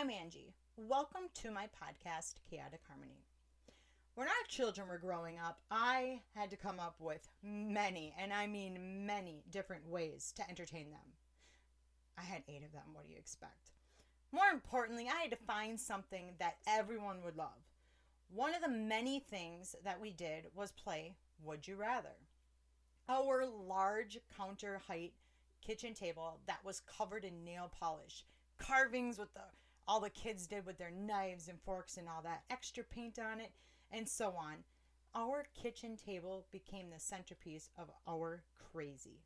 I'm Angie. Welcome to my podcast, Chaotic Harmony. When our children were growing up, I had to come up with many, and I mean many, different ways to entertain them. I had 8 of them. What do you expect? More importantly, I had to find something that everyone would love. One of the many things that we did was play Would You Rather. Our large counter height kitchen table that was covered in nail polish, carvings with all the kids did with their knives and forks and all that, extra paint on it, and so on. Our kitchen table became the centerpiece of our crazy.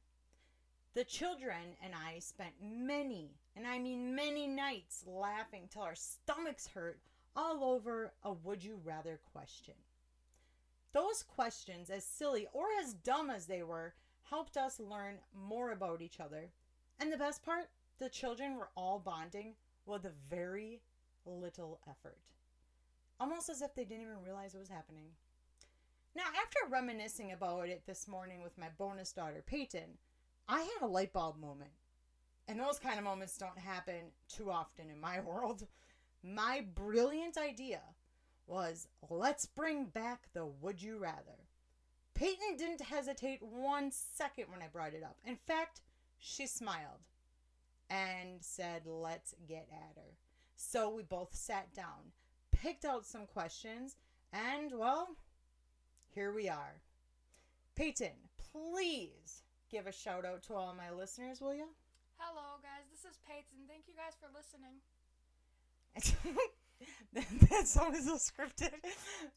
The children and I spent many, and I mean many nights laughing till our stomachs hurt all over a would you rather question. Those questions, as silly or as dumb as they were, helped us learn more about each other. And the best part, the children were all bonding with a very little effort. Almost as if they didn't even realize it was happening. Now, after reminiscing about it this morning with my bonus daughter, Peyton, I had a light bulb moment. And those kind of moments don't happen too often in my world. My brilliant idea was, let's bring back the would you rather. Peyton didn't hesitate 1 second when I brought it up. In fact, she smiled and said, let's get at her. So we both sat down, picked out some questions, and, well, here we are. Peyton, please give a shout out to all my listeners, will you? Hello, guys. This is Peyton. Thank you guys for listening. That sounded so scripted.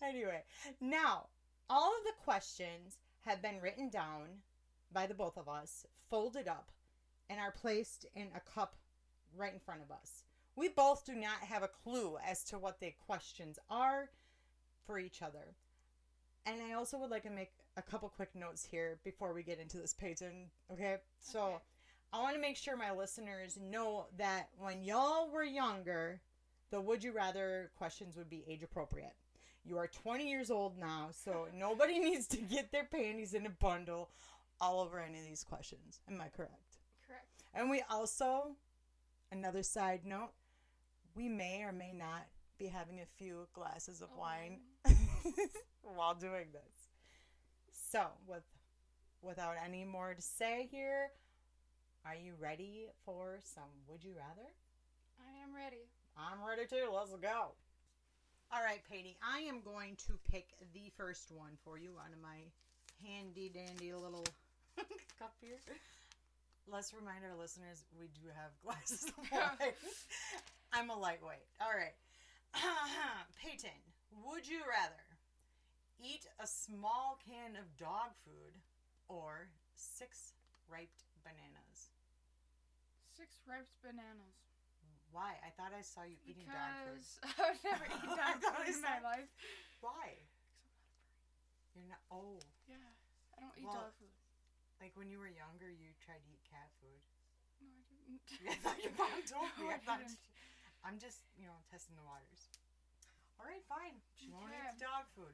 Anyway, now, all of the questions have been written down by the both of us, folded up, and are placed in a cup right in front of us. We both do not have a clue as to what the questions are for each other. And I also would like to make a couple quick notes here before we get into this, Peyton. Okay? So, I want to make sure my listeners know that when y'all were younger, the would you rather questions would be age appropriate. You are 20 years old now, so nobody needs to get their panties in a bundle all over any of these questions. Am I correct? Correct. And we also, another side note, we may or may not be having a few glasses of wine while doing this. So, without any more to say here, are you ready for some would you rather? I am ready. I'm ready too. Let's go. All right, Patty, I am going to pick the first one for you out of my handy dandy little cup here. Let's remind our listeners we do have glasses of wine. I'm a lightweight. All right. Peyton, would you rather eat a small can of dog food or 6 ripe bananas? 6 ripe bananas. Why? I thought I saw you eating dog food. Because I would never eat dog food in my life. Why? You're not. Oh. Yeah, I don't eat dog food. Like when you were younger, you tried to eat cat food. No, I didn't. I thought your mom told me. No, I didn't. I'm just, testing the waters. All right, fine. She won't eat Okay. the dog food.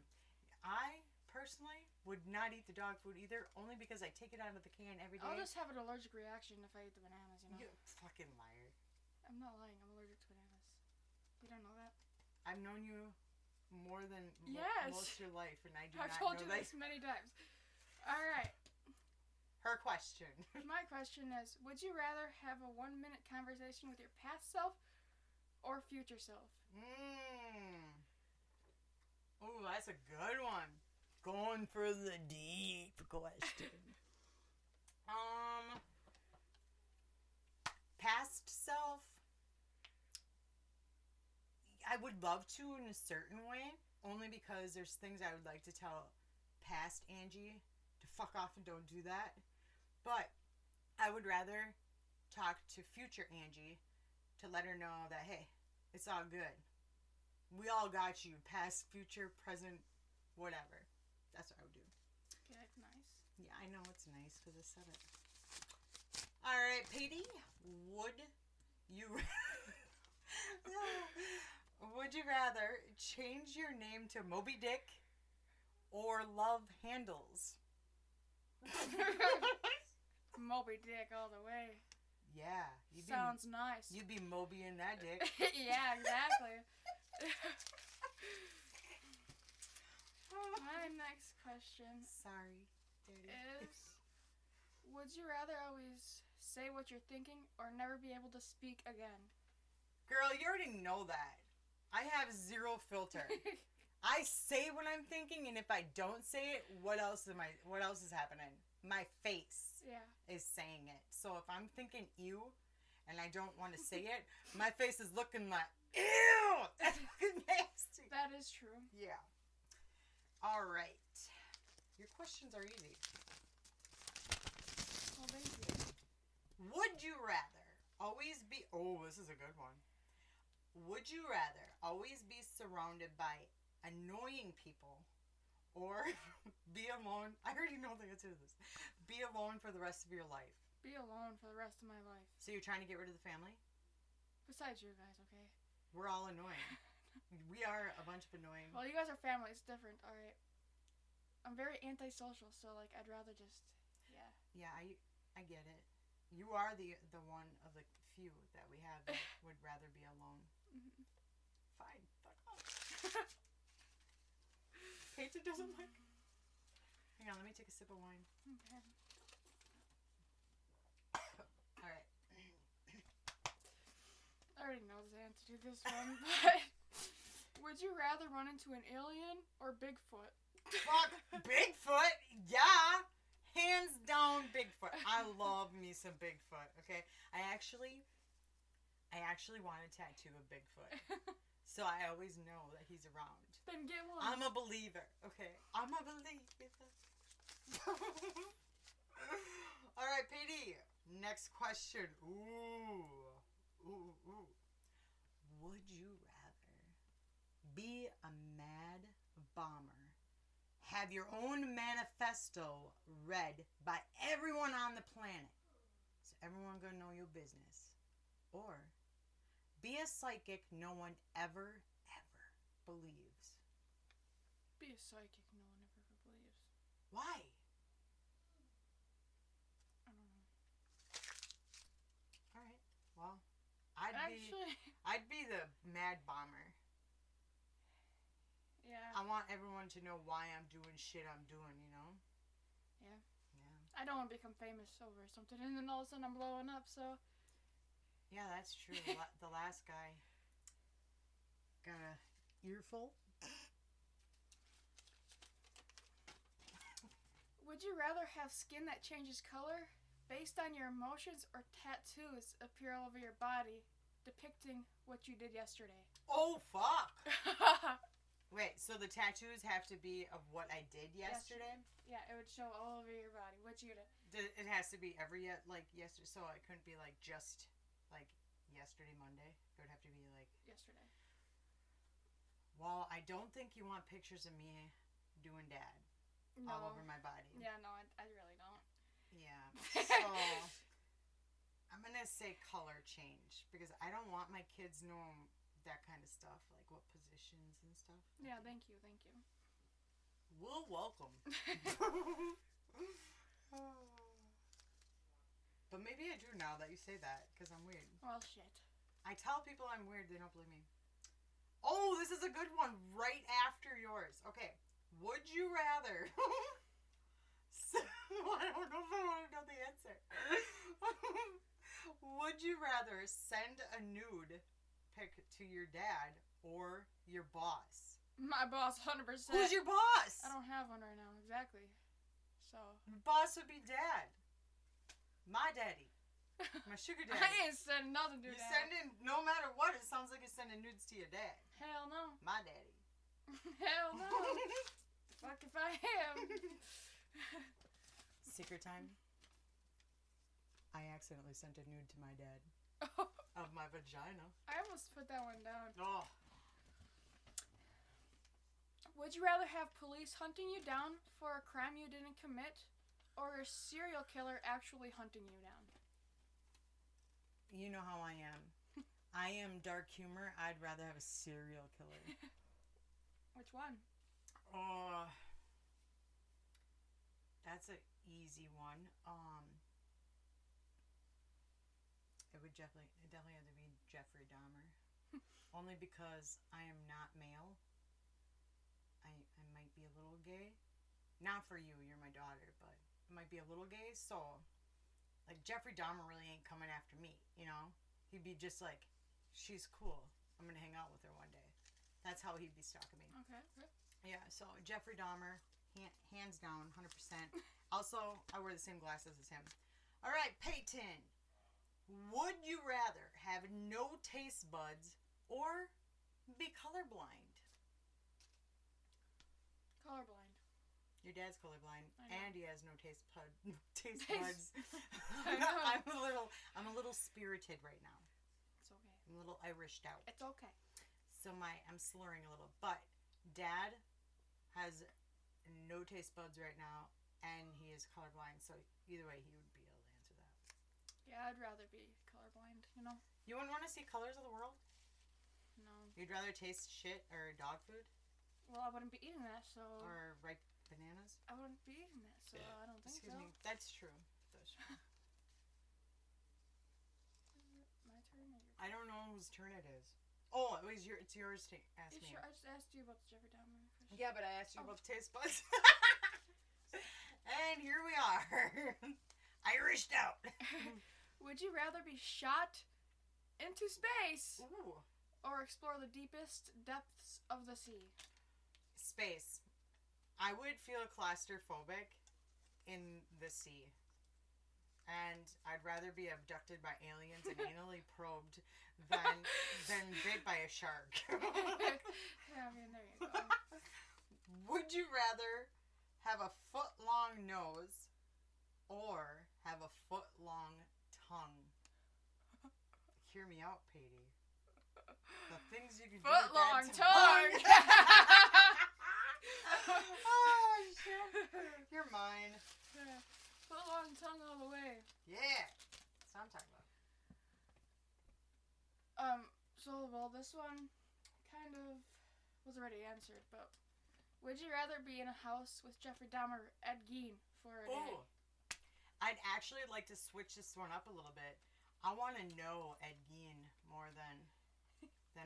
I personally would not eat the dog food either, only because I take it out of the can every day. I'll just have an allergic reaction if I eat the bananas, You fucking liar. I'm not lying. I'm allergic to bananas. You don't know that? I've known you more than Yes. most of your life, and I do I've not told know you that. this many times. All right. Her question. My question is, would you rather have a 1-minute conversation with your past self or future self? Ooh, that's a good one. Going for the deep question. Past self, I would love to in a certain way, only because there's things I would like to tell past Angie to fuck off and don't do that. But I would rather talk to future Angie to let her know that, hey, it's all good. We all got you, past, future, present, whatever. That's what I would do. Okay, nice. Yeah, I know it's nice because I said it. All right, Petey, would you rather change your name to Moby Dick or Love Handles? Moby Dick all the way. Yeah. Sounds nice. You'd be Mobying that dick. Yeah, exactly. My next question. Sorry, Daddy. Is, would you rather always say what you're thinking or never be able to speak again? Girl, you already know that. I have zero filter. I say what I'm thinking, and if I don't say it, what else is happening? My face is saying it. So if I'm thinking ew and I don't want to say it, my face is looking like ew. That's fucking nasty. That is true. Yeah. All right. Your questions are easy. Well, thank you. Would you rather always be... Oh, this is a good one. Would you rather always be surrounded by annoying people or be alone? I already know the answer to this. Be alone for the rest of your life. Be alone for the rest of my life. So you're trying to get rid of the family? Besides you guys, okay? We're all annoying. We are a bunch of annoying. Well, you guys are family. It's different, all right? I'm very antisocial, so, like, I'd rather just, yeah. Yeah, I get it. You are the one of the few that we have that would rather be alone. Mm-hmm. Fine. Fuck off. Peyton doesn't like... Hang on, let me take a sip of wine. Okay. All right. I already know the answer to this one, but would you rather run into an alien or Bigfoot? Fuck Bigfoot, yeah, hands down Bigfoot. I love me some Bigfoot. Okay, I actually want a tattoo of Bigfoot, so I always know that he's around. Then get one. I'm a believer. Okay, I'm a believer. All right, PD. Next question. Ooh. Would you rather be a mad bomber, have your own manifesto read by everyone on the planet, so everyone gonna know your business, or be a psychic no one ever believes? Be a psychic no one ever believes. Why? I don't know. All right. Well, I'd be the mad bomber. Yeah. I want everyone to know why I'm doing shit I'm doing, you know? Yeah. Yeah. I don't want to become famous over something and then all of a sudden I'm blowing up, so. Yeah, that's true. The last guy got a earful. Would you rather have skin that changes color based on your emotions or tattoos appear all over your body depicting what you did yesterday? Oh, fuck! Wait, so the tattoos have to be of what I did yesterday? Yeah, it would show all over your body what you did. It has to be yesterday, so it couldn't be just yesterday, Monday. It would have to be Yesterday. Well, I don't think you want pictures of me doing dad all over my body. Yeah, no, I really don't. Yeah. So I'm gonna say color change because I don't want my kids knowing that kind of stuff, like what positions and stuff. Yeah, thank you. Well, welcome. But maybe I do now that you say that because I'm weird. Well, shit. I tell people I'm weird, they don't believe me. Oh, this is a good one right after yours. Okay. Would you rather... I don't know if I want to know the answer. Would you rather send a nude pic to your dad or your boss? My boss, 100%. Who's your boss? I don't have one right now, exactly. So. Boss would be dad. My daddy. My sugar daddy. I ain't sending nothing to You're dad. sending, no matter what, it sounds like you're sending nudes to your dad. Hell no. My daddy. Hell no. Fuck if I am. Secret time. I accidentally sent a nude to my dad of my vagina. I almost put that one down. Oh. Would you rather have police hunting you down for a crime you didn't commit or a serial killer actually hunting you down? You know how I am. I am dark humor. I'd rather have a serial killer. Which one? Oh. That's an easy one. It would definitely have to be Jeffrey Dahmer. Only because I am not male. I might be a little gay. Not for you, you're my daughter, but I might be a little gay, so like Jeffrey Dahmer really ain't coming after me, you know? He'd be just like, she's cool. I'm gonna hang out with her one day. That's how he'd be stalking me. Okay. Yeah, so Jeffrey Dahmer, hands down, 100%. Also, I wear the same glasses as him. All right, Peyton. Would you rather have no taste buds or be colorblind? Colorblind. Your dad's colorblind, I know. and he has no taste buds. I know. I'm a little spirited right now. It's okay. I'm a little Irished out. It's okay. So I'm slurring a little. But Dad has no taste buds right now, and he is colorblind. So either way, he would be able to answer that. Yeah, I'd rather be colorblind, you know? You wouldn't want to see colors of the world? No. You'd rather taste shit or dog food? Well, I wouldn't be eating that, so... Or ripe bananas? I wouldn't be eating that, so I don't think Excuse so. me. That's true. That's true. Is it my turn or your turn? I don't know whose turn it is. Oh, it's yours to ask me. Sure, I just asked you about the Jeffrey Dahmer question. Yeah, but I asked you about the taste buds. And here we are. Irished out. Would you rather be shot into space Ooh. or explore the deepest depths of the sea? Space. I would feel claustrophobic in the sea. And I'd rather be abducted by aliens and anally probed than bit by a shark. Yeah, I mean, there you go. Would you rather have a foot-long nose or have a foot-long tongue? Hear me out, Patty. The things you can do with Foot-long that tongue! Oh, shit. You're mine. Foot-long tongue all the way. Yeah. That's what I'm talking about. Well, this one kind of was already answered, but would you rather be in a house with Jeffrey Dahmer or Ed Gein for a day? Oh. I'd actually like to switch this one up a little bit. I want to know Ed Gein more than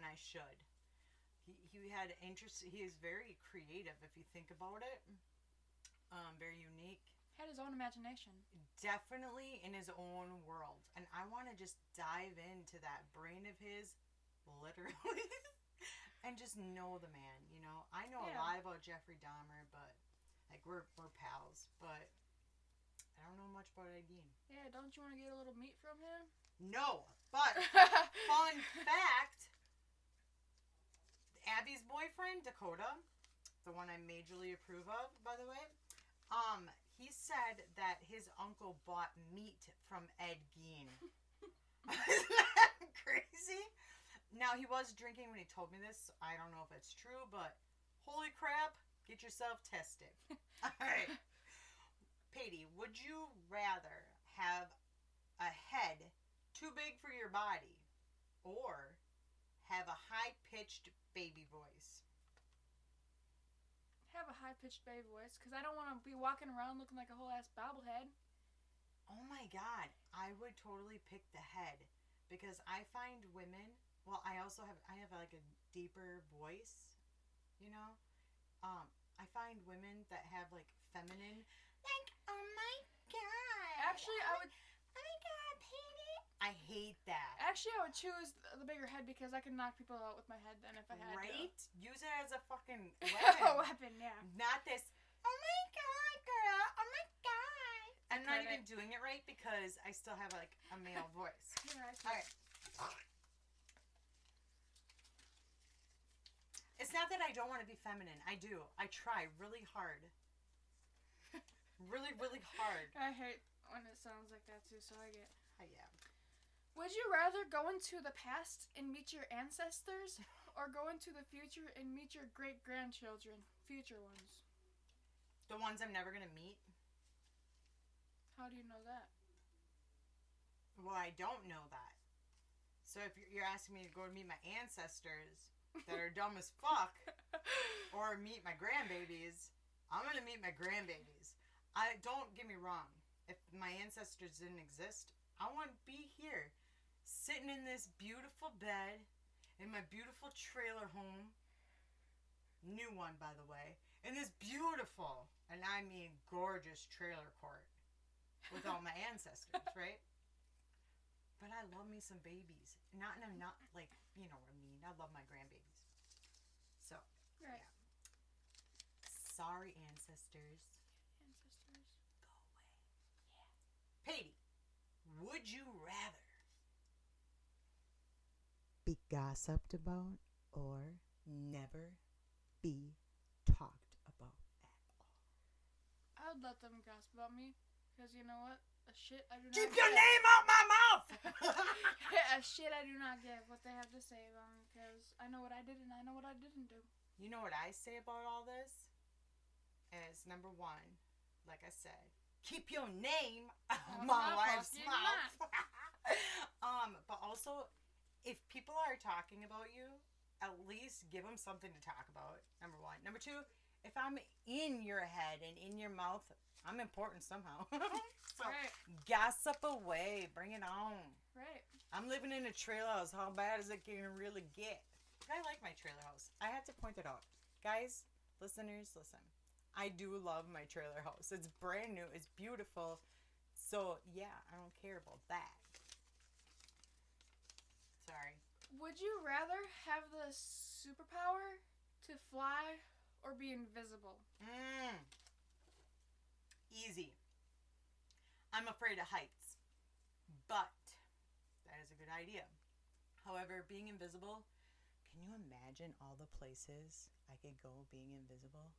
I should. He had interest. He is very creative if you think about it. Very unique. Had his own imagination. Definitely in his own world. And I want to just dive into that brain of his, literally, and just know the man, you know? I know a lot about Jeffrey Dahmer, but, like, we're pals, but I don't know much about Ed Gein. Yeah, don't you want to get a little meat from him? No, but, fun fact, Abby's boyfriend, Dakota, the one I majorly approve of, by the way, he said that his uncle bought meat from Ed Gein. Isn't that crazy? Now, he was drinking when he told me this. So I don't know if it's true, but holy crap, get yourself tested. All right. Patty, would you rather have a head too big for your body or have a high-pitched baby voice? Have a high-pitched baby voice, because I don't want to be walking around looking like a whole-ass bobblehead. Oh my god, I would totally pick the head, because I find women, well, I have like a deeper voice, you know? I find women that have like feminine, like, oh my god. Actually, I would... Oh my god, Patty. I hate that. Actually, I would choose the bigger head because I could knock people out with my head then if I had Right? Use it as a fucking to. weapon. A weapon, yeah. Not this, oh my god, girl, oh my god. I'm not Cut even doing it right because I still have like a male voice. Yeah, Alright. It's not that I don't want to be feminine. I do. I try really hard. Really, really hard. I hate when it sounds like that too, so I get... Yeah. Would you rather go into the past and meet your ancestors or go into the future and meet your great-grandchildren? Future ones. The ones I'm never going to meet? How do you know that? Well, I don't know that. So if you're asking me to go to meet my ancestors that are dumb as fuck or meet my grandbabies, I'm going to meet my grandbabies. Don't get me wrong. If my ancestors didn't exist, I want to be here sitting in this beautiful bed in my beautiful trailer home. New one, by the way. In this beautiful, and I mean gorgeous trailer court with all my ancestors, right? But I love me some babies. Not like, you know what I mean. I love my grandbabies. So, Right. yeah. Sorry, ancestors. Ancestors. Go away. Yeah. Patty, would you rather be gossiped about or never be talked about at all? I would let them gossip about me, because you know what? A shit I do not Keep your give. name out my mouth! A shit I do not give what they have to say about me, because I know what I did and I know what I didn't do. You know what I say about all this? Is number one, like I said, keep your name out of my wife's mouth. But also, if people are talking about you, at least give them something to talk about. Number one. Number two, if I'm in your head and in your mouth, I'm important somehow. So Right. gossip away. Bring it on. Right. I'm living in a trailer house. How bad is it going to really get? I like my trailer house. I have to point it out. Guys, listeners, listen. I do love my trailer house. It's brand new. It's beautiful. So, yeah, I don't care about that. Sorry. Would you rather have the superpower to fly or be invisible? Easy. I'm afraid of heights. But that is a good idea. However, being invisible, can you imagine all the places I could go being invisible?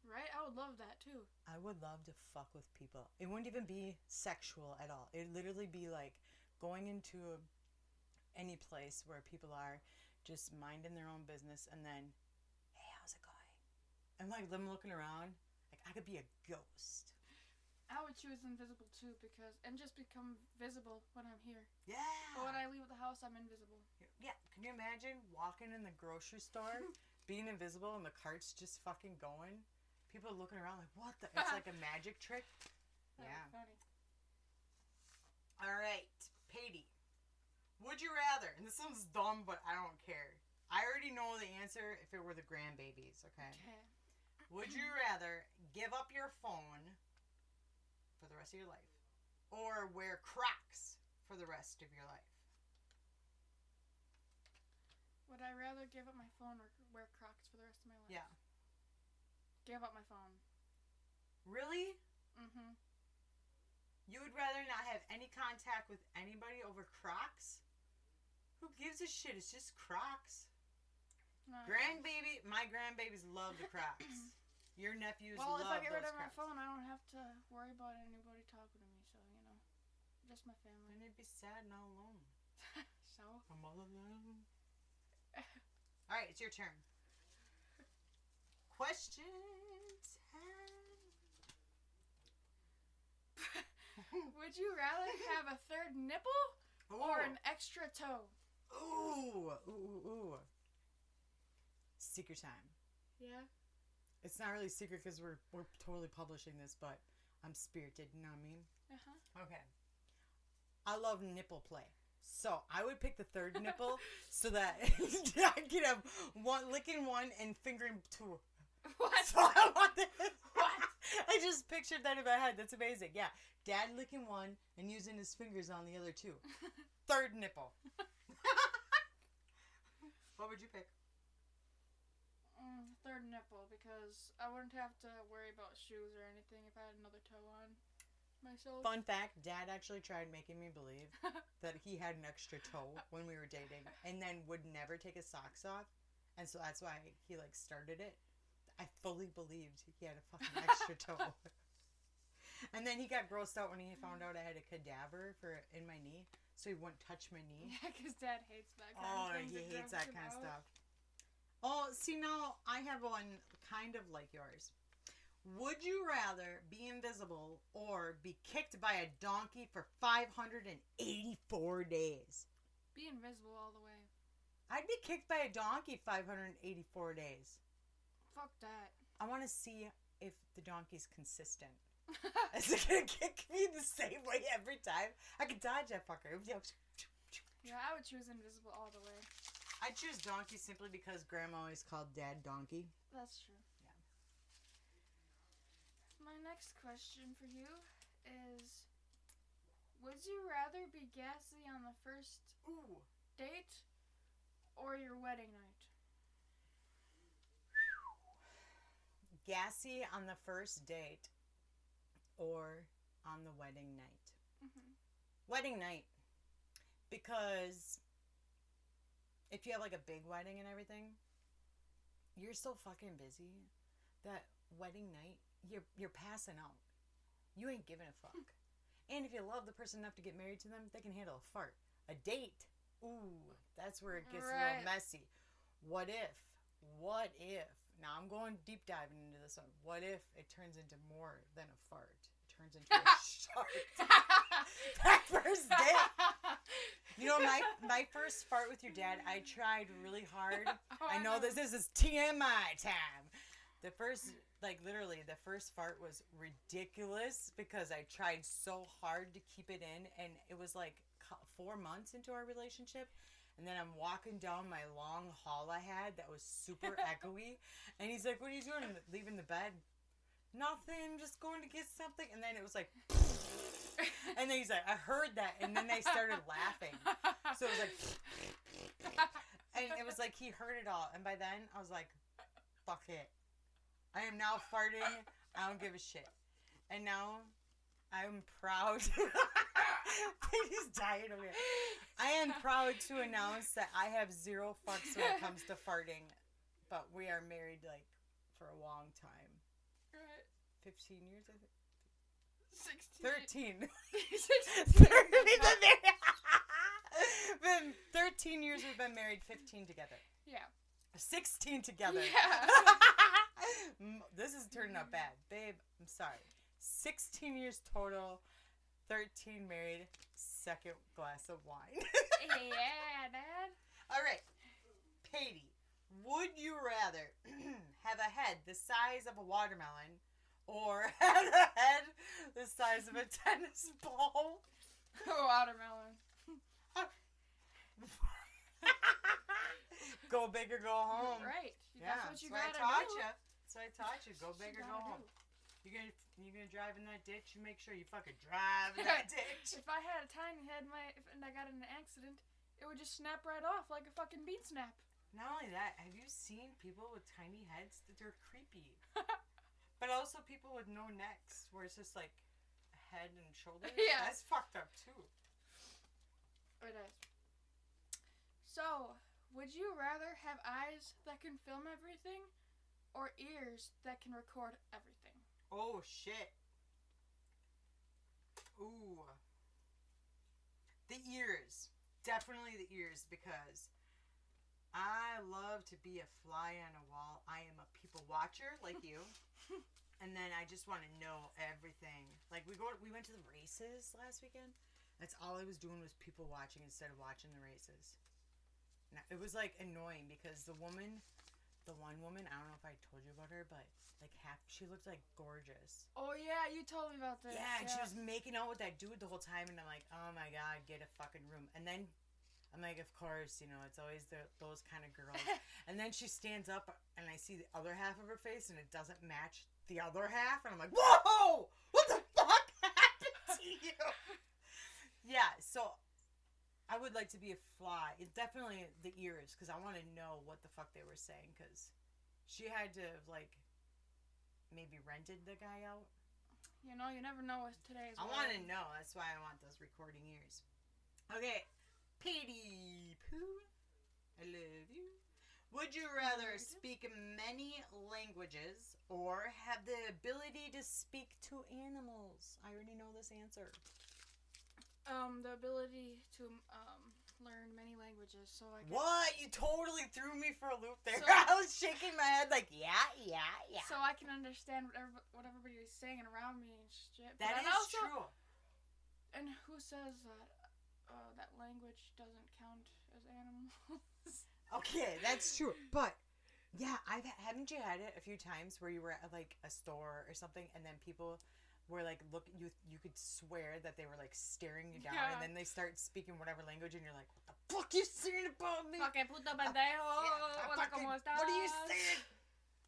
Right? I would love that too. I would love to fuck with people. It wouldn't even be sexual at all. It'd literally be like going into any place where people are just minding their own business and then, hey, how's it going? And like them looking around, like I could be a ghost. I would choose invisible too, and just become visible when I'm here. Yeah. But when I leave the house, I'm invisible. Yeah. Can you imagine walking in the grocery store, being invisible and the cart's just fucking going? People looking around like, what the? It's like a magic trick. That Yeah. was funny. All right, Patty. Would you rather, and this sounds dumb, but I don't care. I already know the answer if it were the grandbabies, okay? Okay. Would you rather give up your phone for the rest of your life or wear Crocs for the rest of your life? Would I rather give up my phone or wear Crocs for the rest of my life? Yeah. Give up my phone. Really? Mm-hmm. You would rather not have any contact with anybody over Crocs? Who gives a shit? It's just Crocs. No, My grandbabies love the Crocs. Your nephews well, love if I get rid those of my Crocs. phone, I don't have to worry about anybody talking to me. So just my family. Then you'd be sad and all alone. So I'm all alone. All right, it's your turn. Question time. would you rather have a third nipple or an extra toe? Ooh. Secret time. Yeah. It's not really secret because we're totally publishing this, but I'm spirited, you know what I mean? Uh-huh. Okay. I love nipple play. So I would pick the third nipple so that I could have licking one and fingering two. What? So I want this. What? I just pictured that in my head. That's amazing. Yeah. Dad licking one and using his fingers on the other two. Third nipple. What would you pick? Third nipple, because I wouldn't have to worry about shoes or anything if I had another toe on myself. Fun fact, Dad actually tried making me believe that he had an extra toe when we were dating and then would never take his socks off. And so that's why he started it. I fully believed he had a fucking extra toe. And then he got grossed out when he found out I had a cadaver in my knee. So he wouldn't touch my knee. Yeah, because Dad hates that kind of thing. He hates that kind of stuff. Oh, see, now I have one kind of like yours. Would you rather be invisible or be kicked by a donkey for 584 days? Be invisible all the way. I'd be kicked by a donkey 584 days. Fuck that. I want to see if the donkey's consistent. Is it going to kick me the same way every time? I could dodge that fucker. Yeah, I would choose invisible all the way. I choose donkey simply because Grandma always called Dad donkey. That's true. Yeah. My next question for you is, would you rather be gassy on the first date or your wedding night? Gassy on the first date or on the wedding night? Mm-hmm. Wedding night. Because if you have like a big wedding and everything, you're so fucking busy that wedding night, you're passing out. You ain't giving a fuck. And if you love the person enough to get married to them, they can handle a fart. A date, ooh, that's where it gets a little messy. What if? Now I'm going deep diving into this one. What if it turns into more than a fart? It turns into a shark. That first date. You know, my first fart with your dad, I tried really hard. I know this is TMI time. The first, literally, the first fart was ridiculous because I tried so hard to keep it in, and it was 4 months into our relationship, and then I'm walking down my long hall I had that was super echoey, and he's like, "What are you doing? Leaving the bed?" "Nothing, just going to get something." And then it was like, and then he's like, "I heard that," and then they started laughing. So it was like, and it was like he heard it all, and by then I was like, "Fuck it. I am now farting. I don't give a shit." And now I'm proud. He's dying over here. I am proud to announce that I have zero fucks when it comes to farting. But we are married for a long time. Right. 15 years, I think. 16. 13. 13 years we've been married, 15 together. Yeah. 16 together. Yeah. This is turning out bad. Babe, I'm sorry. 16 years total, 13 married, second glass of wine. Yeah, Dad. All right. Katie, would you rather have a head the size of a watermelon or have a head the size of a tennis ball? Watermelon. Go big or go home. Right. Yeah, That's what you I gotta taught do. you. That's what I taught you. Go big or go home. Do. You're gonna drive in that ditch. You make sure you fucking drive in that ditch. If I had a tiny head and I got in an accident, it would just snap right off like a fucking bean snap. Not only that, have you seen people with tiny heads? They're creepy. But also people with no necks, where it's just like head and shoulders. Yeah. That's fucked up too. It is. So, would you rather have eyes that can film everything or ears that can record everything? Oh shit. Ooh. The ears. Definitely the ears, because I love to be a fly on a wall. I am a people watcher like you. And then I just want to know everything. Like we went to the races last weekend. That's all I was doing was people watching instead of watching the races. Now, it was annoying because the one woman, I don't know if I told you about her, but she looked gorgeous. Oh yeah, you told me about this. Yeah, and she was making out with that dude the whole time, and I'm like, oh my god, get a fucking room. And then I'm like, of course, it's always those kind of girls. And then she stands up, and I see the other half of her face, and it doesn't match the other half, and I'm like, whoa, what the fuck happened to you? Yeah, so I would like to be a fly. It's definitely the ears, because I want to know what the fuck they were saying, because she had to have, maybe rented the guy out. You never know with today's I want to know. That's why I want those recording ears. Okay, Petey Pooh, I love you. Would you rather speak many languages or have the ability to speak to animals? I already know this answer. The ability to learn many languages, so I can... What? You totally threw me for a loop there. So, I was shaking my head yeah. So I can understand what everybody is saying around me and shit. That is also, true. And who says that that language doesn't count as animals? Okay, that's true. But yeah, haven't you had it a few times where you were at a store or something, and then people where you could swear that they were staring you down, Yeah. and then they start speaking whatever language, and you're like, what the fuck you saying about me? Fucking puto pendejo. Hola, ¿cómo estás? What are you saying?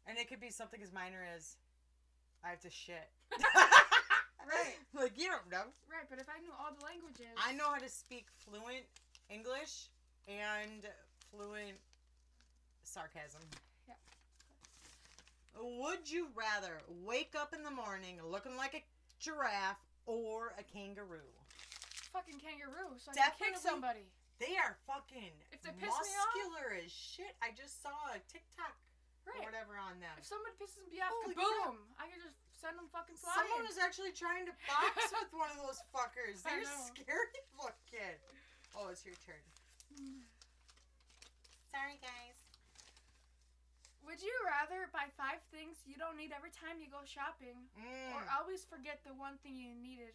And it could be something as minor as, I have to shit. Right. Like, you don't know. Right, but if I knew all the languages. I know how to speak fluent English and fluent sarcasm. Yeah. Would you rather wake up in the morning looking like a giraffe or a kangaroo? Fucking kangaroo, so I can kick somebody. They are fucking if they piss me off, muscular as shit. I just saw a TikTok or whatever on them. If somebody pisses me off, Holy kaboom! I can just send them fucking flying. Someone is actually trying to box with one of those fuckers. They're scary looking. Oh, it's your turn. Sorry, guys. Would you rather buy 5 things you don't need every time you go shopping, or always forget the one thing you needed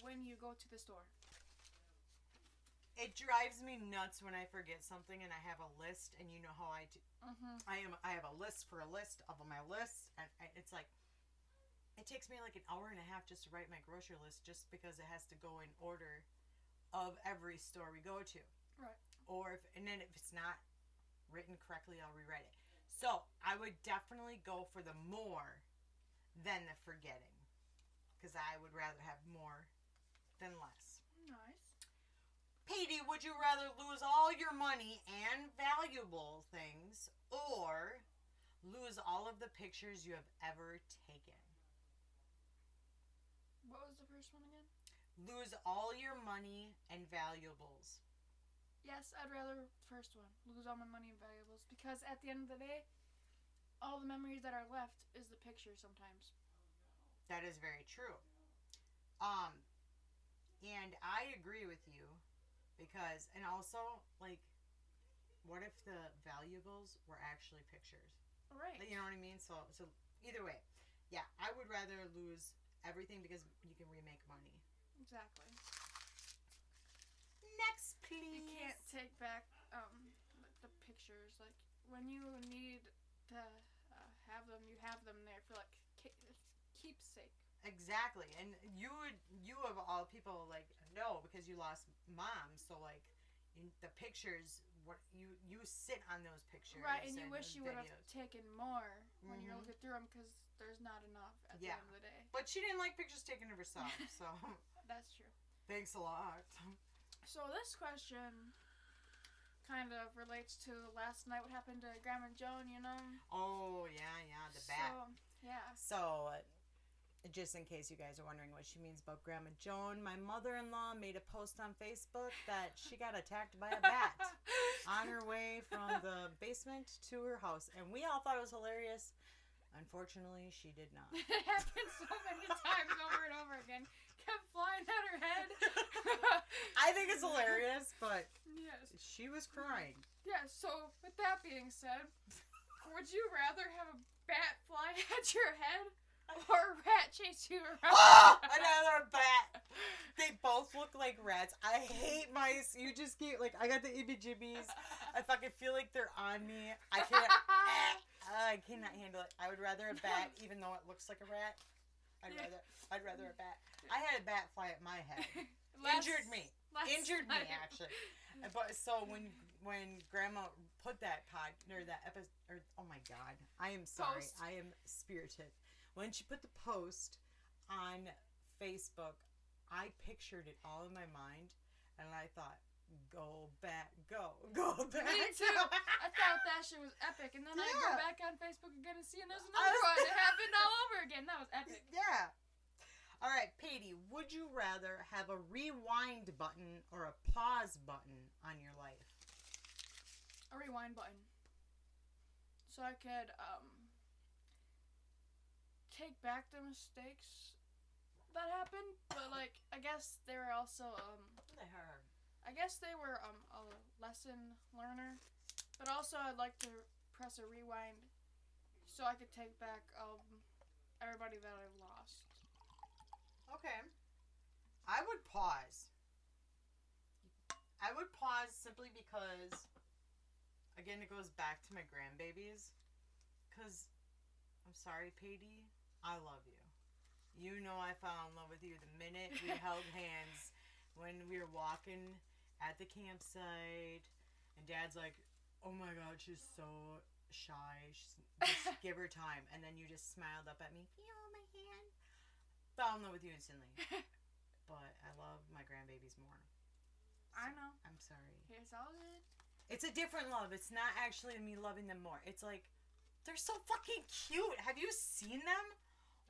when you go to the store? It drives me nuts when I forget something and I have a list, and you know how I do. I have a list for a list of my lists, and it's like, it takes me like an hour and a half just to write my grocery list, just because it has to go in order of every store we go to. Right. Or if it's not written correctly, I'll rewrite it. So I would definitely go for the more than the forgetting, because I would rather have more than less. Nice. Petey, would you rather lose all your money and valuable things, or lose all of the pictures you have ever taken? What was the first one again? Lose all your money and valuables. Yes, I'd rather first one. Lose all my money and valuables, because at the end of the day, all the memories that are left is the picture sometimes. That is very true. And I agree with you, because, and also, like, what if the valuables were actually pictures? Right. You know what I mean? So either way, yeah, I would rather lose everything because you can remake money. Exactly. Next, please. You can't take back the pictures. Like, when you need to have them, you have them there for, like, keepsake. Exactly. And you of all people, like, know, because you lost mom, so, like, the pictures, what you sit on those pictures. Right, and you wish you would have videos. taken more when you're looking through them, because there's not enough at the end of the day. But she didn't like pictures taken of herself, so. That's true. Thanks a lot. So this question kind of relates to last night, what happened to Grandma Joan, you know? Oh, yeah, the bat. So, just in case you guys are wondering what she means about Grandma Joan, my mother-in-law made a post on Facebook that she got attacked by a bat on her way from the basement to her house. And we all thought it was hilarious. Unfortunately, she did not. It happened so many times over and over again. Kept flying at her head. I think it's hilarious, but yes, she was crying. Yeah, so with that being said, would you rather have a bat fly at your head or a rat chase you around? Oh, another bat. They both look like rats. I hate mice. You just get, like, I got the ibby-jibbies. I fucking feel like they're on me. I cannot handle it. I would rather a bat, even though it looks like a rat. I'd rather a bat. I had a bat fly at my head. Injured me, actually. But so when Grandma put that episode, oh my God, I am sorry. Post. I am spirited. When she put the post on Facebook, I pictured it all in my mind, and I thought, go bat, go bat. Me too. I thought that shit was epic, and then I go back on Facebook again and see, and there's another one. It happened all over again. That was epic. Yeah. All right, Patty, would you rather have a rewind button or a pause button on your life? A rewind button. So I could take back the mistakes that happened, but, like, I guess they were also I guess they were a lesson learner, but also I'd like to press a rewind so I could take back everybody that I've lost. Okay. I would pause. I would pause simply because, again, it goes back to my grandbabies. Because, I'm sorry, Patty, I love you. You know I fell in love with you the minute we held hands when we were walking at the campsite, and Dad's like, oh my God, she's so shy. Just give her time. And then you just smiled up at me. Feel my hand. Fell in love with you instantly. But I love my grandbabies more. So, I know. I'm sorry. It's all good. It's a different love. It's not actually me loving them more. It's like, they're so fucking cute. Have you seen them?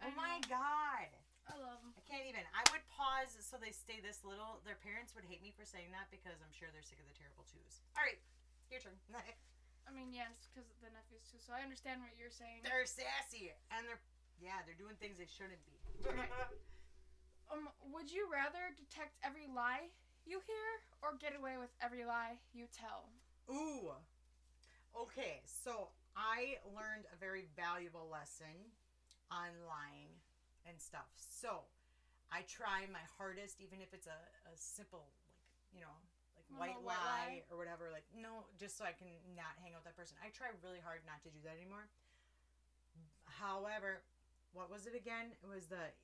Oh my God. I love them. I can't even. I would pause so they stay this little. Their parents would hate me for saying that because I'm sure they're sick of the terrible twos. All right, your turn. I mean, yes, because the nephews too. So I understand what you're saying. They're sassy and they're doing things they shouldn't be. Right. Would you rather detect every lie you hear or get away with every lie you tell? Ooh. Okay, so I learned a very valuable lesson on lying and stuff. So I try my hardest, even if it's a simple, like white lie or whatever. Like, no, just so I can not hang out with that person. I try really hard not to do that anymore. However, what was it again? It was the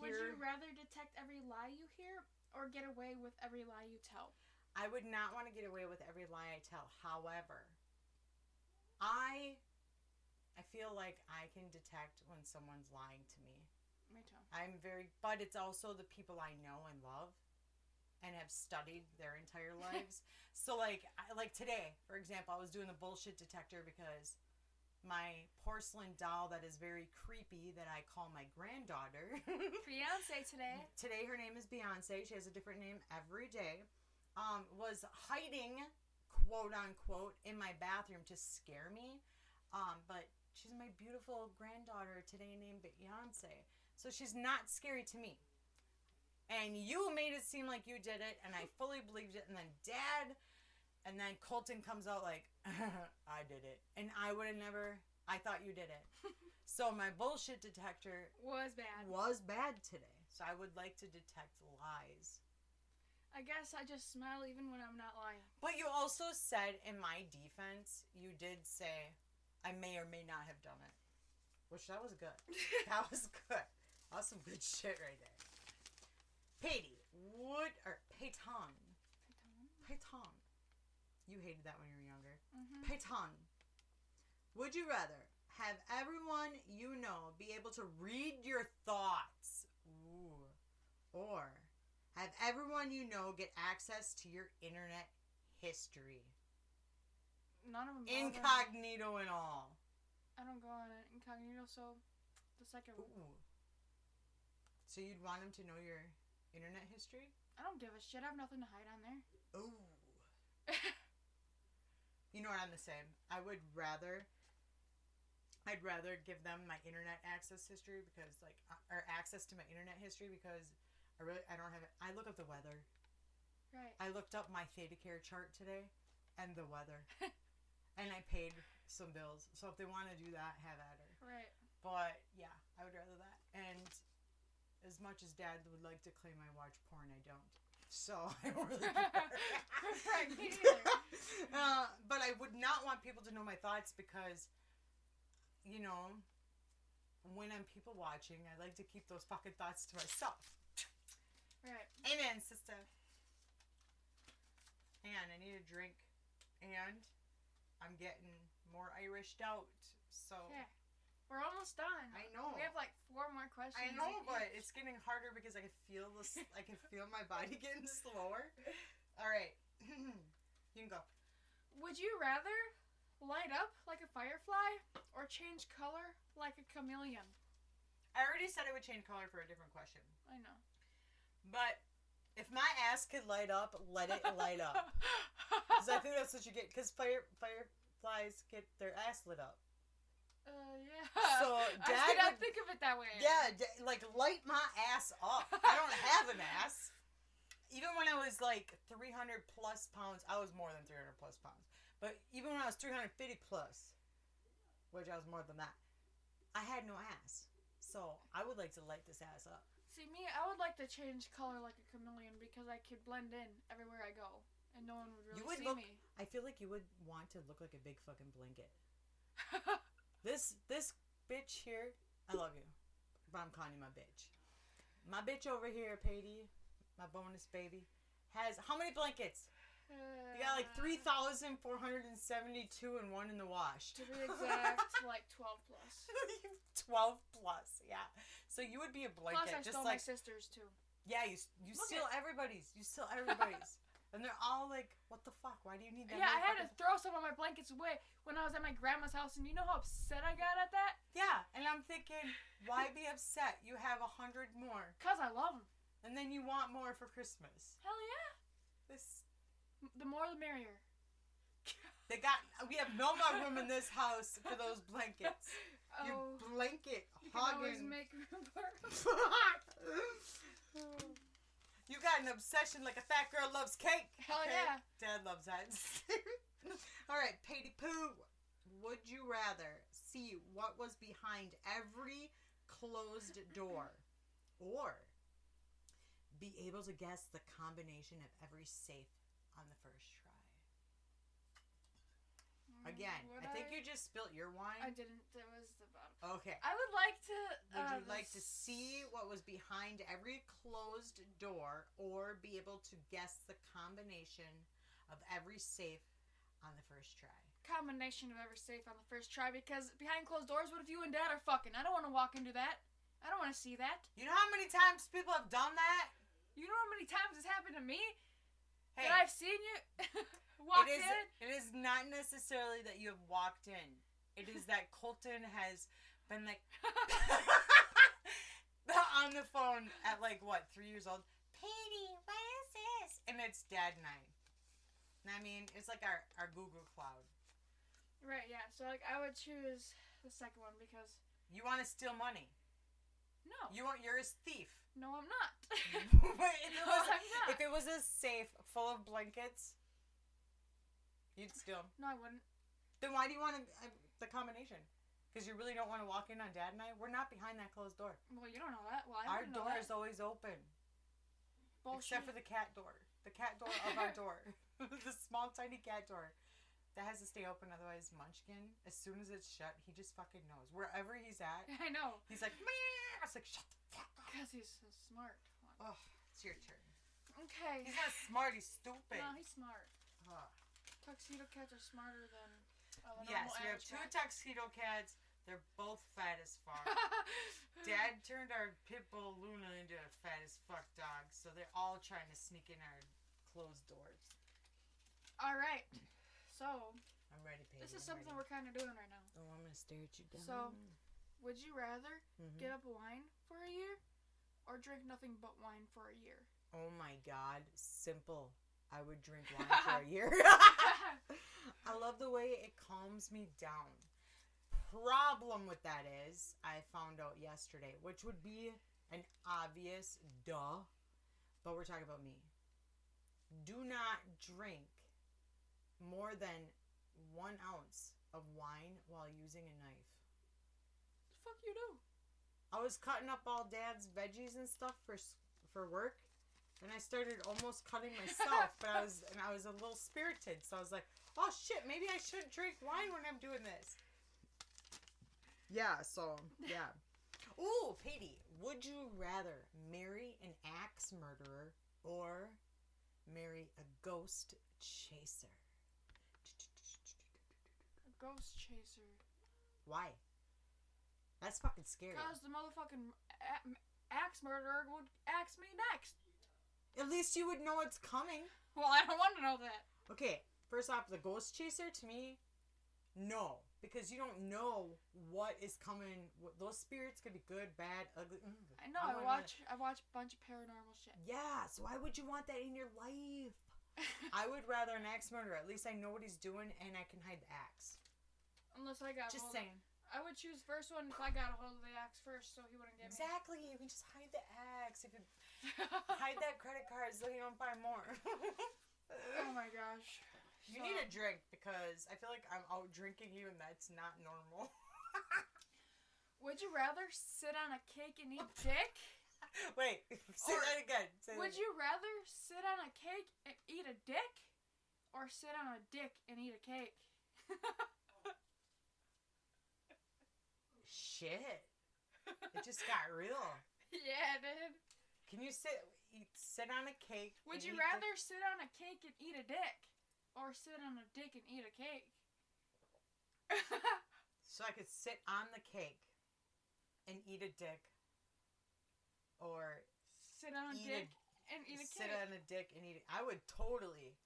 Would you rather detect every lie you hear or get away with every lie you tell? I would not want to get away with every lie I tell. However, I feel like I can detect when someone's lying to me. Me too. But it's also the people I know and love and have studied their entire lives. So like today, for example, I was doing the bullshit detector because my porcelain doll that is very creepy that I call my granddaughter. Beyonce today. Today her name is Beyonce. She has a different name every day. Was hiding, quote unquote, in my bathroom to scare me. But she's my beautiful granddaughter today named Beyonce. So she's not scary to me. And you made it seem like you did it, and I fully believed it. And then Dad, and then Colton comes out like, I did it. And I would have never, I thought you did it. So my bullshit detector was bad today. So I would like to detect lies. I guess I just smile even when I'm not lying. But you also said, in my defense, you did say, I may or may not have done it. Which, that was good. That was good. That was some good shit right there. Peyton. You hated that when you were younger. Mm-hmm. Peyton. Would you rather have everyone you know be able to read your thoughts? Ooh. Or have everyone you know get access to your internet history? None of them. Incognito and all. I don't go on it incognito, so the second one. Ooh. So you'd want them to know your internet history? I don't give a shit. I have nothing to hide on there. Ooh. You know what, I'm the same. I'd rather give them my internet access history because, or access to my internet history because I don't have it. I look up the weather. Right. I looked up my ThedaCare chart today and the weather. And I paid some bills. So if they want to do that, have at her. Right. But, yeah, I would rather that. And as much as Dad would like to claim I watch porn, I don't. So I don't really care. Right, me neither. But I would not want people to know my thoughts because, when I'm people watching, I like to keep those fucking thoughts to myself. Right. Amen, sister. And I need a drink. And I'm getting more Irished out. So. Yeah. We're almost done. I know. We have 4 more questions. I know, but it's getting harder because I can feel this. I can feel my body getting slower. All right, you can go. Would you rather light up like a firefly or change color like a chameleon? I already said I would change color for a different question. I know. But if my ass could light up, let it light up. Because I think that's what you get. Because fireflies get their ass lit up. Yeah. So Dad I did not think of it that way. Yeah, light my ass up. I don't have an ass. Even when I was 300 plus pounds, I was more than 300 plus pounds. But even when I was 350 plus, which I was more than that, I had no ass. So I would like to light this ass up. See, me, I would like to change color like a chameleon because I could blend in everywhere I go. And no one would really see me. I feel like you would want to look like a big fucking blanket. This bitch here, I love you, but I'm calling you my bitch. My bitch over here, Patty, my bonus baby, has how many blankets? You got like 3,472 and one in the wash. To be exact, like 12 plus. 12 plus, yeah. So you would be a blanket. Plus, I just stole like, my sister's too. Yeah, you steal everybody's. You steal everybody's. And they're all like, what the fuck? Why do you need that? Yeah, I had to throw some of my blankets away when I was at my grandma's house, and you know how upset I got at that? Yeah, and I'm thinking, why be upset? You have 100 more. Because I love them. And then you want more for Christmas. Hell yeah. The more the merrier. We have no more room in this house for those blankets. Oh, Your blanket you can always hogging. make room for You got an obsession like a fat girl loves cake. Hell yeah. Dad loves that. All right, Patty Poo. Would you rather see what was behind every closed door or be able to guess the combination of every safe on the first try? Again, I think you just spilt your wine. I didn't. It was the bottom. Okay. I would like to... Would you like to see what was behind every closed door or be able to guess the combination of every safe on the first try? Combination of every safe on the first try, because behind closed doors, what if you and Dad are fucking? I don't want to walk into that. I don't want to see that. You know how many times people have done that? You know how many times it's happened to me? Hey, that I've seen you walk in? It is not necessarily that you have walked in. It is that Colton has been like on the phone at like what, 3 years old? Patty, what is this? And it's Dad and I. And I mean, it's like our Google Cloud. Right, yeah. So like I would choose the second one because you want to steal money. No. You're a thief. No, I'm not. But I'm not. If it was a safe full of blankets, you'd steal them. No, I wouldn't. Then why do you want the combination? Because you really don't want to walk in on Dad and I? We're not behind that closed door. Well, you don't know that. Well, Our door is always open. Bullshit. Except for the cat door. The cat door of our door. The small, tiny cat door. That has to stay open, otherwise Munchkin, as soon as it's shut, he just fucking knows. Wherever he's at, I know. He's like, meow. It's like, shut the fuck up. Because he's so smart. Oh, it's your turn. Okay. He's not smart, he's stupid. No, he's smart. Tuxedo cats are smarter than yes, we have two tuxedo cats. They're both fat as fuck. Dad turned our pit bull Luna into a fat as fuck dog, so they're all trying to sneak in our closed doors. All right. So, I'm ready, Paige. This is something we're kind of doing right now. Oh, I'm going to stare at you down. So, would you rather give up wine for a year or drink nothing but wine for a year? Oh my God. Simple. I would drink wine for a year. I love the way it calms me down. Problem with that is, I found out yesterday, which would be an obvious duh, but we're talking about me. Do not drink more than 1 ounce of wine while using a knife. The fuck you do? I was cutting up all Dad's veggies and stuff for work, and I started almost cutting myself, but I was a little spirited, so I was like, oh shit, maybe I shouldn't drink wine when I'm doing this. Yeah, so, yeah. Ooh, Patty, would you rather marry an axe murderer or marry a ghost chaser? A ghost chaser. Why? That's fucking scary. Because the motherfucking axe murderer would axe me next. At least you would know it's coming. Well, I don't want to know that. Okay, first off, the ghost chaser, to me, no. Because you don't know what is coming. Those spirits could be good, bad, ugly. I know, I watch a bunch of paranormal shit. Yeah, so why would you want that in your life? I would rather an axe murderer. At least I know what he's doing and I can hide the axe. Unless I got just saying. I would choose first one if I got a hold of the axe first, so he wouldn't get me. Exactly. You can just hide the axe. You can hide that credit card so you don't buy more. Oh my gosh. You need a drink because I feel like I'm out drinking you and that's not normal. Would you rather sit on a cake and eat dick? Wait, say that again. Would you rather sit on a cake and eat a dick? Or sit on a dick and eat a cake? Shit. It just got real. Yeah, it did. Can you sit on a cake. Would you rather sit on a cake and eat a dick? Or sit on a dick and eat a cake? So I could sit on the cake and eat a dick. Or sit on a dick and eat a cake. Sit on a dick and eat it. I would totally.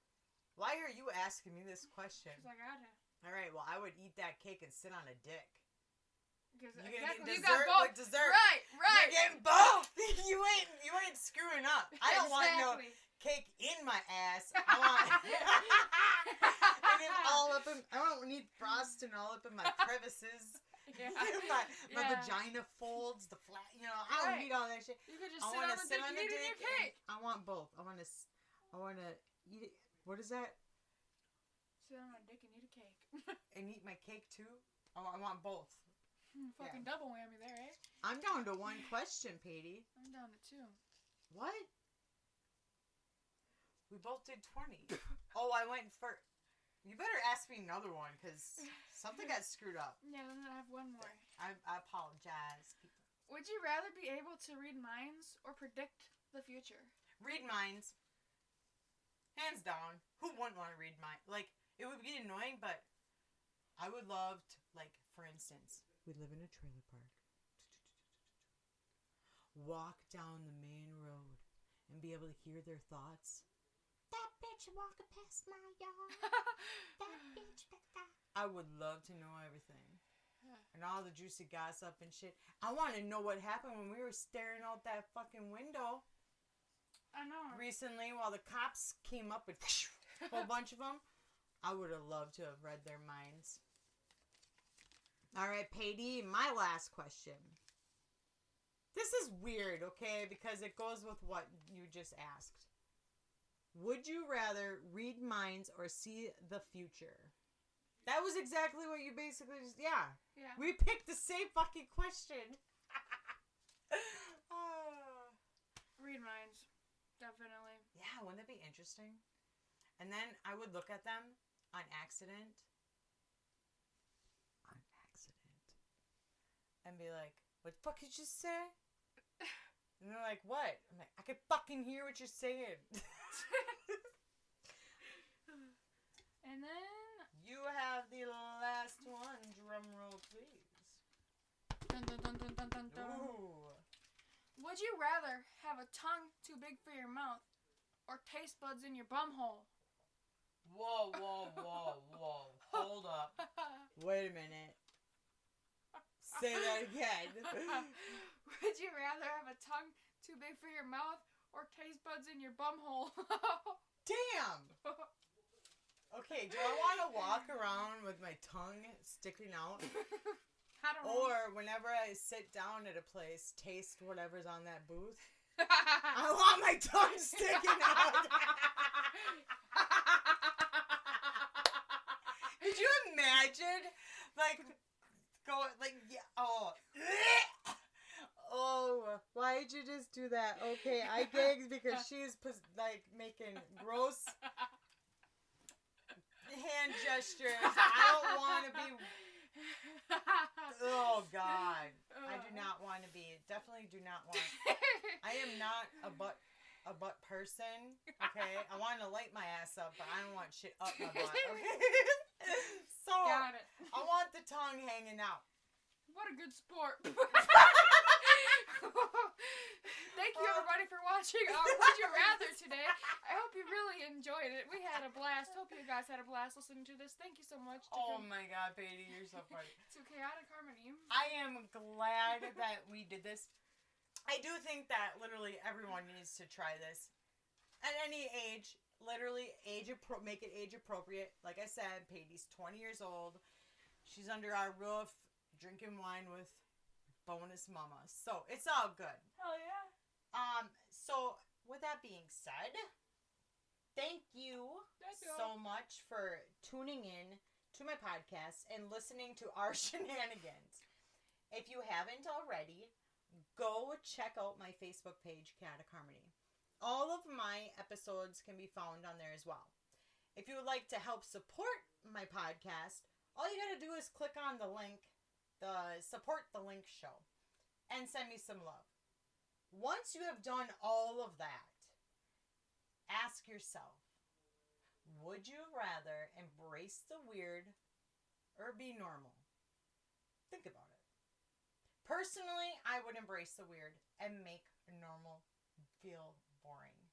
Why are you asking me this question? Because I gotta. Alright, well, I would eat that cake and sit on a dick. Because you exactly, got both. With dessert. Right. You're getting both. you ain't screwing up. I don't want no cake in my ass. I want and it all up in. I don't need frosting all up in my crevices. Yeah. my vagina folds, the flat. You know, I don't need all that shit. You could just sit on the dick and eat your cake. I want both. I want to eat it. What is that? Sit on my dick and eat a cake. And eat my cake too. Oh, I want both. Fucking double whammy there, eh? I'm down to one question, Patty. I'm down to two. What? We both did 20. Oh, I went for... You better ask me another one, because something got screwed up. Yeah, then I have one more. I apologize, people. Would you rather be able to read minds or predict the future? Read minds. Hands down. Who wouldn't want to read minds? Like, it would be annoying, but I would love to, like, for instance... We live in a trailer park. Walk down the main road and be able to hear their thoughts. That bitch walking past my yard. That bitch. I would love to know everything. And all the juicy gossip and shit. I want to know what happened when we were staring out that fucking window. I know. Recently, while the cops came up with a whole bunch of them. I would have loved to have read their minds. All right, Patty, my last question. This is weird, okay, because it goes with what you just asked. Would you rather read minds or see the future? That was exactly what you basically just... Yeah. We picked the same fucking question. Read minds. Definitely. Yeah, wouldn't that be interesting? And then I would look at them on accident. And be like, what the fuck did you just say? And they're like, what? I'm like, I can fucking hear what you're saying. And then... You have the last one. Drum roll, please. Dun, dun, dun, dun, dun, dun, dun. Ooh. Would you rather have a tongue too big for your mouth or taste buds in your bumhole? Whoa. Hold up. Wait a minute. Say that again. Would you rather have a tongue too big for your mouth or taste buds in your bumhole? Damn! Okay, do I want to walk around with my tongue sticking out? I don't know. Or whenever I sit down at a place, taste whatever's on that booth? I want my tongue sticking out! Could you imagine? Like... Go like yeah. Oh, why did you just do that? Okay, I gagged because she's like making gross hand gestures. I don't want to be. Oh God, I do not want to be. Definitely do not want. I am not a butt person. Okay, I want to light my ass up, but I don't want shit up my butt. Okay. So, got it. I want the tongue hanging out. What a good sport. Thank you, everybody, for watching our Would You Rather today. I hope you really enjoyed it. We had a blast. Hope you guys had a blast listening to this. Thank you so much. Oh, my God, Patty, you're so funny. To Chaotic Harmony. I am glad that we did this. I do think that literally everyone needs to try this. At any age. Literally, make it age appropriate. Like I said, Patty's 20 years old. She's under our roof, drinking wine with bonus mama. So, it's all good. Hell yeah. So, with that being said, thank you so much for tuning in to my podcast and listening to our shenanigans. If you haven't already, go check out my Facebook page, Chaotic Harmony. All of my episodes can be found on there as well. If you would like to help support my podcast, all you gotta do is click on the link, the support the link show, and send me some love. Once you have done all of that, Ask yourself, would you rather embrace the weird or be normal? Think about it. Personally, I would embrace the weird and make normal feel boring.